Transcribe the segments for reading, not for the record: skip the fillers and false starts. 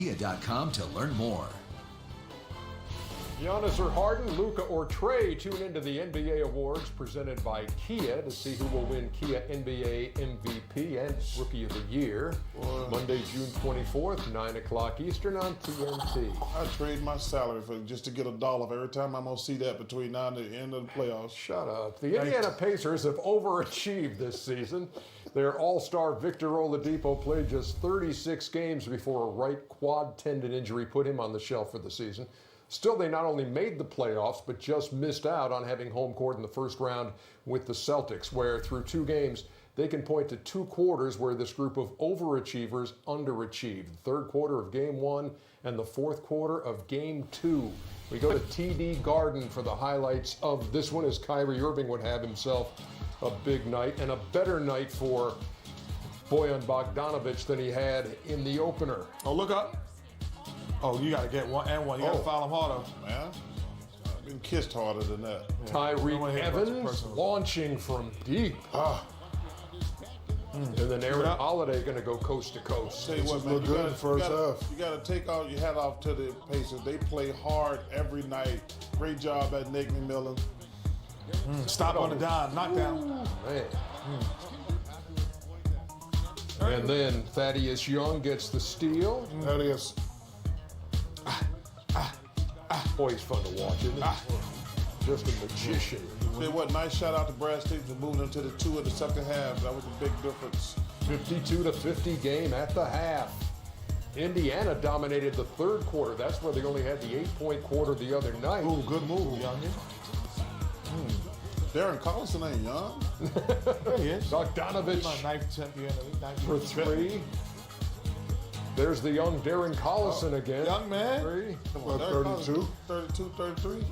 Kia.com to learn more. Giannis or Harden, Luka or Trey, tune into the NBA Awards presented by Kia to see who will win Kia NBA MVP and Rookie of the Year. Monday, June 24th, 9 o'clock Eastern on TNT. I trade my salary for just to get $1 every time I'm going to see that between now and the end of the playoffs. Shut up. The Indiana Pacers have overachieved this season. Their all-star Victor Oladipo played just 36 games before a right quad tendon injury put him on the shelf for the season. Still, they not only made the playoffs, but just missed out on having home court in the first round with the Celtics, where through 2 games, they can point to 2 quarters where this group of overachievers underachieved. The third quarter of Game 1 and the fourth quarter of Game 2. We go to TD Garden for the highlights of this one, as Kyrie Irving would have himself a big night and a better night for Bojan Bogdanovic than he had in the opener. Oh, look up. Oh, you got to get one and one. You got to foul him harder. Man, I've been kissed harder than that. Tyreek Evans launching from deep. And then Aaron Holiday going to go coast to coast. Tell you what, man, you got to take all your hat off to the Pacers. They play hard every night. Great job at Nick McMillan. Stop on the dime, knockdown. Man. And then Thaddeus Young gets the steal. Thaddeus. Boy, he's fun to watch, isn't he? Just a magician. Say what, nice shout out to Brad Stevens for moving into the 2 of the second half. That was a big difference. 52-50 game at the half. Indiana dominated the third quarter. That's where they only had the 8-point quarter the other night. Ooh, good move, youngin. Darren Collison ain't young. There he is. Bogdanovic my ninth champion for 3. There's the young Darren Collison again. Young man. 3. About 32. 32, 33.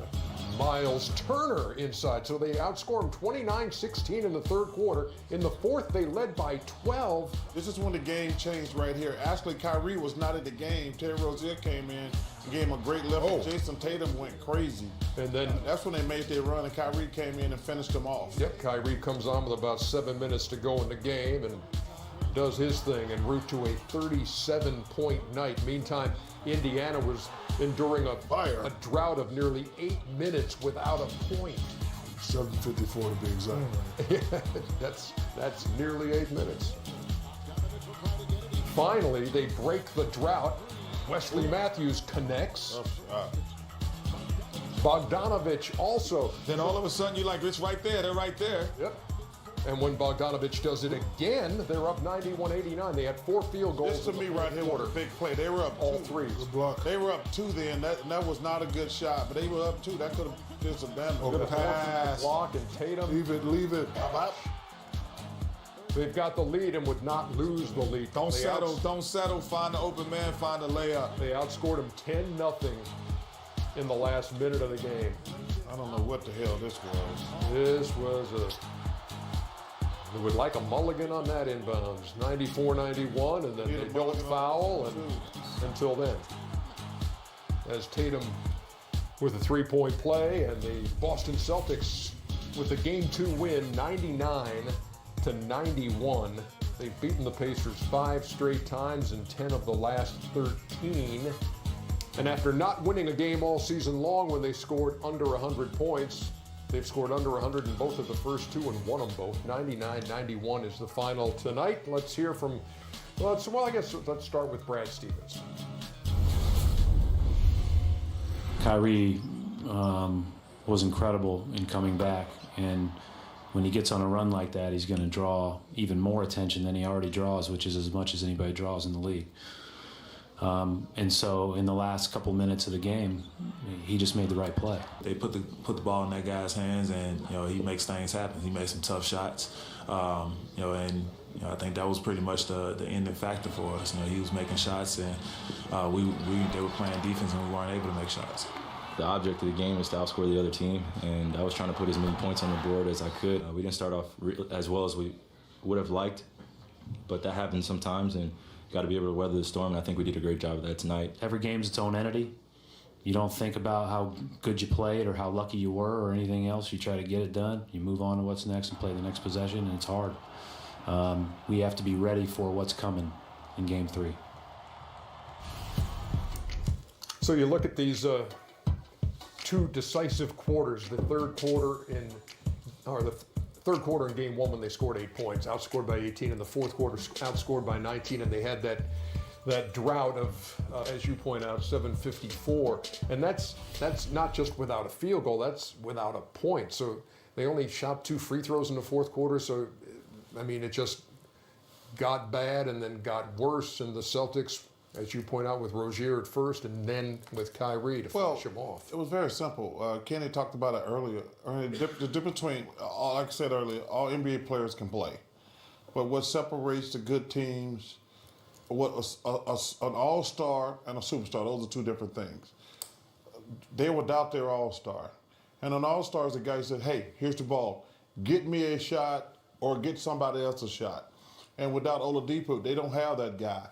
Miles Turner inside. So they outscored him 29-16 in the third quarter. In the fourth, they led by 12. This is when the game changed right here. Actually, Kyrie was not in the game. Terry Rozier came in and gave him a great lift. Jason Tatum went crazy. And then that's when they made their run, and Kyrie came in and finished them off. Yep, Kyrie comes on with about 7 minutes to go in the game and does his thing en route to a 37-point night. Meantime, Indiana was enduring a drought of nearly 8 minutes without a point. 7:54 to be exact. That's nearly 8 minutes. Finally, they break the drought. Wesley Matthews connects. Bogdanovic also. Then all of a sudden, you're like, it's right there. They're right there. Yep. And when Bogdanovic does it again, they're up 91-89. They had 4 field goals. This to me right here was a big play. They were up all 2. 3. They were up 2 then. That was not a good shot, but they were up 2. That could have did some damage. Good pass. Block and Tatum. Leave it. They've got the lead and would not lose the lead. Don't settle. Find the open man. Find the layup. They outscored him 10-0 in the last minute of the game. I don't know what the hell this was. This was they would like a mulligan on that inbounds. 94-91, and then they don't foul until then. As Tatum with a 3-point play, and the Boston Celtics with the Game 2 win, 99-91. They've beaten the Pacers 5 straight times in 10 of the last 13. And after not winning a game all season long when they scored under 100 points, they've scored under 100 in both of the first 2 and won them both. 99-91 is the final tonight. Let's hear from, let's start with Brad Stevens. Kyrie was incredible in coming back, and when he gets on a run like that, he's going to draw even more attention than he already draws, which is as much as anybody draws in the league. And so in the last couple minutes of the game, he just made the right play. They put the ball in that guy's hands, and he makes things happen. He made some tough shots, and I think that was pretty much the ending factor for us. He was making shots, and they were playing defense, and we weren't able to make shots. The object of the game is to outscore the other team, and I was trying to put as many points on the board as I could. We didn't start off as well as we would have liked, but that happens sometimes, and got to be able to weather the storm, and I think we did a great job of that tonight. Every game's its own entity. You don't think about how good you played or how lucky you were or anything else. You try to get it done. You move on to what's next and play the next possession, and it's hard. We have to be ready for what's coming in Game 3. So you look at these two decisive quarters. The third quarter in Game 1 when they scored 8 points, outscored by 18, and the fourth quarter outscored by 19, and they had that drought of, as you point out, 754, and that's not just without a field goal, that's without a point. So they only shot 2 free throws in the fourth quarter. So I mean, it just got bad and then got worse, and the Celtics, as you point out, with Rozier at first and then with Kyrie to finish him off. It was very simple. Kenny talked about it earlier. The difference between, like I said earlier, all NBA players can play. But what separates the good teams, what an all-star and a superstar, those are two different things. They were without their all-star. And an all-star is a guy who said, hey, here's the ball. Get me a shot or get somebody else a shot. And without Oladipo, they don't have that guy.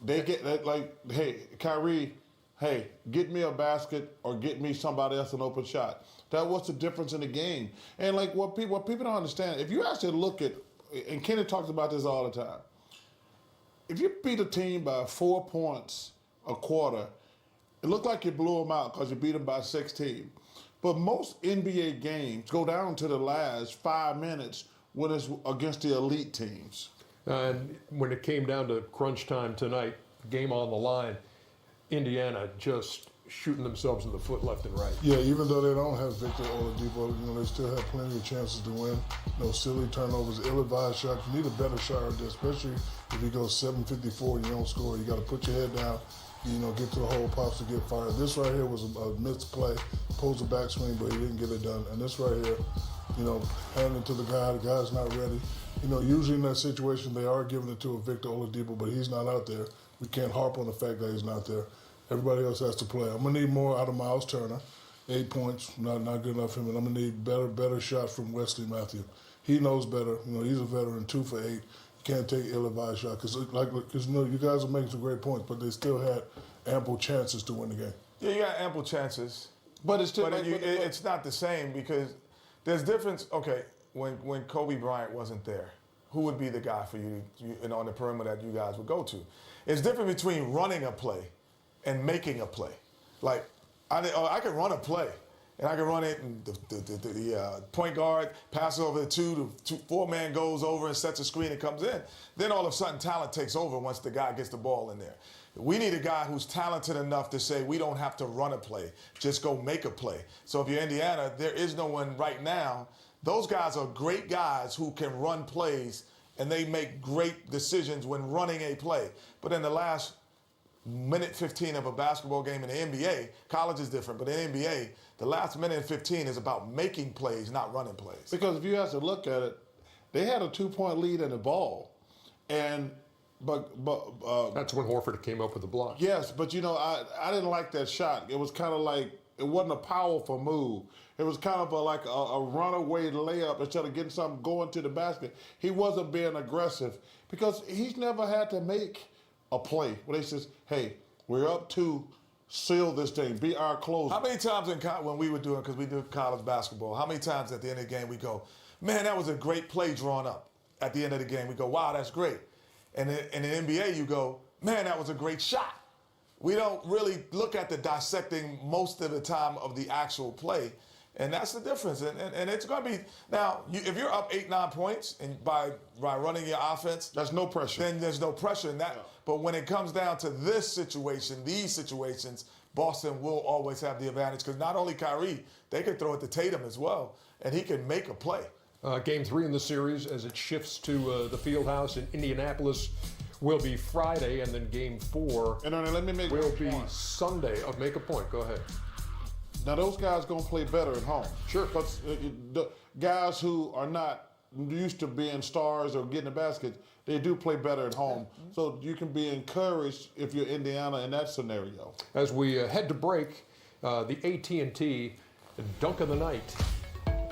They get that, like, hey, Kyrie, hey, get me a basket or get me somebody else an open shot. That was the difference in the game. And like what people don't understand, if you actually look at, and Kenny talks about this all the time, if you beat a team by 4 points a quarter, it looked like you blew them out because you beat them by 16. But most NBA games go down to the last 5 minutes when it's against the elite teams. And when it came down to crunch time tonight, game on the line, Indiana just shooting themselves in the foot left and right. Yeah, even though they don't have Victor Oladipo, they still have plenty of chances to win. No silly turnovers, ill-advised shots. You need a better shot right there, especially if you go 7:54 and you don't score. You got to put your head down, get to the hole, pops to get fired. This right here was a missed play, posed a backswing, but he didn't get it done. And this right here, handing it to the guy's not ready. Usually in that situation, they are giving it to a Victor Oladipo, but he's not out there. We can't harp on the fact that he's not there. Everybody else has to play. I'm going to need more out of Miles Turner. 8 points, not good enough for him. And I'm going to need better shots from Wesley Matthews. He knows better. He's a veteran, 2 for 8. You can't take ill-advised shots. Because you guys are making some great points, but they still had ample chances to win the game. Yeah, you got ample chances. But it's still it's not the same because there's difference. Okay, when Kobe Bryant wasn't there, who would be the guy for you on the perimeter that you guys would go to? It's different between running a play and making a play. Like, I can run a play, and I can run it, and the point guard passes over the 4-man goes over and sets a screen and comes in. Then all of a sudden, talent takes over once the guy gets the ball in there. We need a guy who's talented enough to say we don't have to run a play, just go make a play. So if you're Indiana, there is no one right now. Those guys are great guys who can run plays, and they make great decisions when running a play. But in the last minute 15 of a basketball game in the NBA, college is different, but in the NBA, the last minute and 15 is about making plays, not running plays. Because if you have to look at it, they had a 2-point lead in the ball, but that's when Horford came up with the block. Yes, but I didn't like that shot. It was kind of like, it wasn't a powerful move. It was kind of like a runaway layup instead of getting something going to the basket. He wasn't being aggressive because he's never had to make a play where he says, hey, we're up 2, seal this thing, be our closer. How many times when we were doing, because we do college basketball, how many times at the end of the game we go, man, that was a great play drawn up. At the end of the game, we go, wow, that's great. And in the NBA, you go, man, that was a great shot. We don't really look at the dissecting most of the time of the actual play. And that's the difference. And it's going to be, now, if you're up 8-9 points and by running your offense, there's no pressure. Then there's no pressure in that. No. But when it comes down to this situation, these situations, Boston will always have the advantage because not only Kyrie, they can throw it to Tatum as well, and he can make a play. Game 3 in the series as it shifts to the field house in Indianapolis will be Friday, and then Game 4 let me make will be Sunday. Oh, make a point. Go ahead. Now, those guys going to play better at home. Sure. But the guys who are not used to being stars or getting a basket, they do play better at home. So you can be encouraged if you're Indiana in that scenario. As we head to break, the AT&T Dunk of the Night.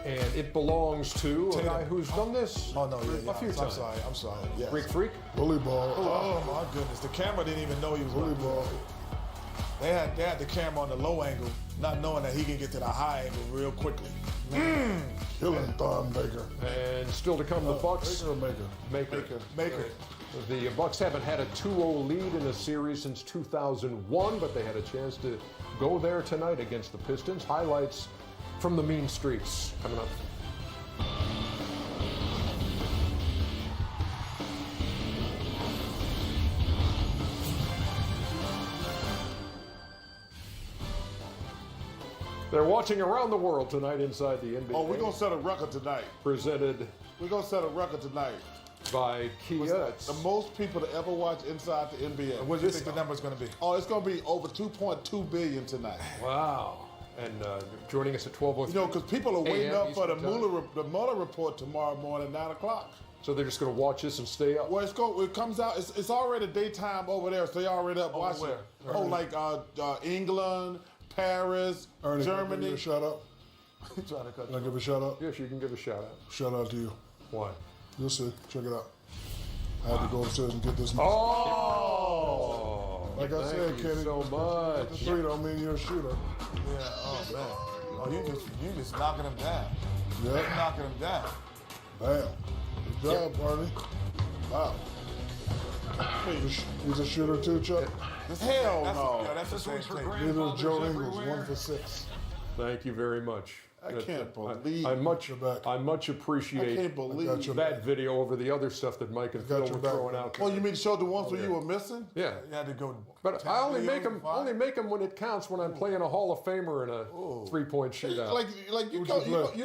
And it belongs to a guy who's done this a few times. I'm sorry. Yes. Greek Freak? Bully ball. Oh, my goodness. The camera didn't even know he was Bully ball. They had the camera on the low angle, not knowing that he can get to the high angle real quickly. Killing Thon Baker. And still to come, the Bucks. Baker or Maker? Maker. Maker. The Bucks haven't had a 2-0 lead in a series since 2001, but they had a chance to go there tonight against the Pistons. Highlights from the mean streets coming up. They're watching around the world tonight inside the NBA. Oh, we're going to set a record tonight. Presented We're going to set a record tonight. by Kia. It's The most people to ever watch inside the NBA. What do you think the number's going to be? Oh, it's going to be over 2.2 billion tonight. wow. And joining us at 12:03. You know, because people are waiting a.m. up for the Eastern time. Mueller report tomorrow morning at 9 o'clock. So they're just going to watch this and stay up. Well, it comes out. It's already daytime over there, so they already up watching. where? Oh, like England, Paris, Ernie, can I give you Germany. a shout out? He's trying to cut Can I give a shout out? Yes, you can give a shout out. Shout out to you. Why? You'll see. Check it out. I had to go upstairs and get this. Oh! Like I said, Thank you Kenny, so the much. three don't mean you're a shooter. Yeah, oh man. Oh, you just knocking him down. Yeah. Knocking him down. Bam. Good job, Barney. Wow. He's a shooter too, Chuck. Hell no. That's the same thing. Neither is Joe Ingles, 1 for 6. Thank you very much. I can't believe I much back. I much I appreciate can't believe got your that video over the other stuff that Mike and got Phil your were back. throwing out. Oh, you mean show the ones where you were missing? Yeah. You had to go. But 10 I only million, make them five. when it counts when I'm playing a Hall of Famer in a 3-point shootout. Like you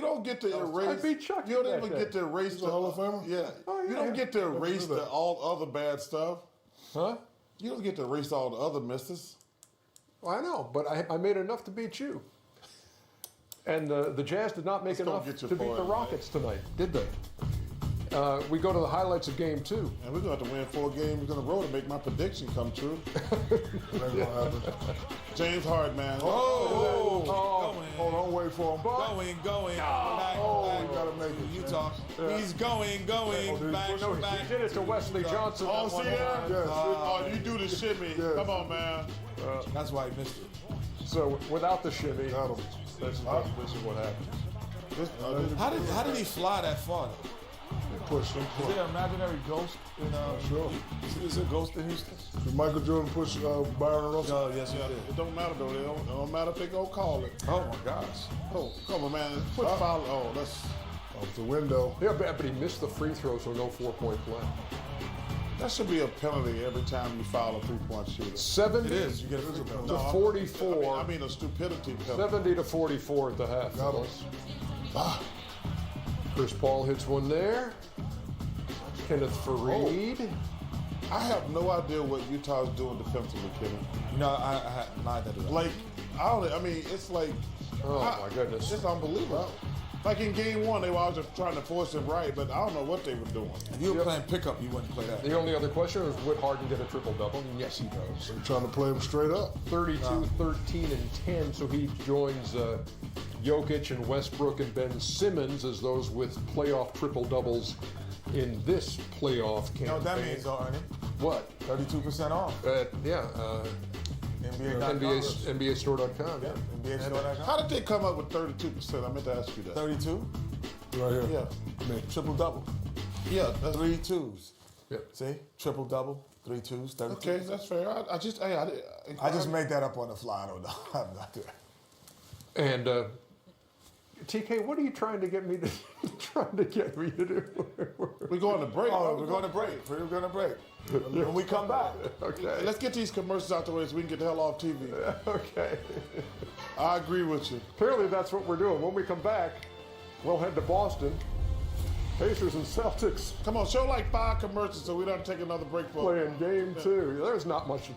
don't get to erase. I beat Chuck You don't that even day. get to erase He's a Hall of Famer? Yeah. Oh, You yeah. don't get to erase do that. all other bad stuff. Huh? You don't get to erase all the other misses. Well, I know, but I made enough to beat you. And the Jazz did not make Let's go enough get to your beat the point, Rockets tonight, did they? We go to the highlights of Game 2. And we're going to have to win 4 games in a row to make my prediction come true. That ain't gonna happen. James Harden, man. Oh, Hold on, wait for him. going. Oh, you gotta make it. You talk. He's going, back, No, back. he did it to Wesley Johnson. Oh, that see one there? time. Yes. Oh, you do the shimmy. Yes. Come on, man. That's why he missed it. So without the shimmy, Got him. this is what happened. How did he fly that far? Push him. Is there an imaginary ghost in Sure. Is there a ghost in Houston? Did Michael Jordan push Byron Russell? Oh, yes, he did. It don't matter, though. It don't matter if they go call it. Oh my gosh. Oh, come on, man. Put foul. Oh, that's. Off the window. Yeah, but he missed the free throw, so no 4-point play. That should be a penalty every time you foul a 3-point shooter. 70 It is. You get a free throw. to 44. I mean a stupidity penalty. 70 to 44 at the half. Got him. Chris Paul hits one there. Kenneth Faried. I have no idea what Utah's doing defensively, Kenny. No, I had neither do I. Like, I mean, it's like. Oh, my goodness. It's unbelievable. Like in game 1, they were all just trying to force him right, but I don't know what they were doing. If you were playing pickup, you wouldn't play that. The only other question is, would Harden get a triple-double? And yes, he does. They're trying to play him straight up. 32, 13, and 10, so he joins Jokic and Westbrook and Ben Simmons as those with playoff triple-doubles in this playoff campaign. You know what that means, though, Ernie? What? 32% off. NBA.com. NBAstore.com, yeah. NBA.com. How did they come up with 32%? I meant to ask you that. 32, Right here. Yeah. triple double. Yeah, that's 3 2s. Yep. See? Triple double, 3 2s, 32. okay. That's fair. I just made that up on the fly. I don't know. I'm not there. And TK, what are you trying to get me to do? We're going to break. Oh, we're going to break. We're going to break. When we come back. Okay. Let's get these commercials out the way so we can get the hell off TV. Okay. I agree with you. Clearly, that's what we're doing. When we come back, we'll head to Boston. Pacers and Celtics Come on, show like 5 commercials so we don't take another break for playing Game 2. There's not much to talk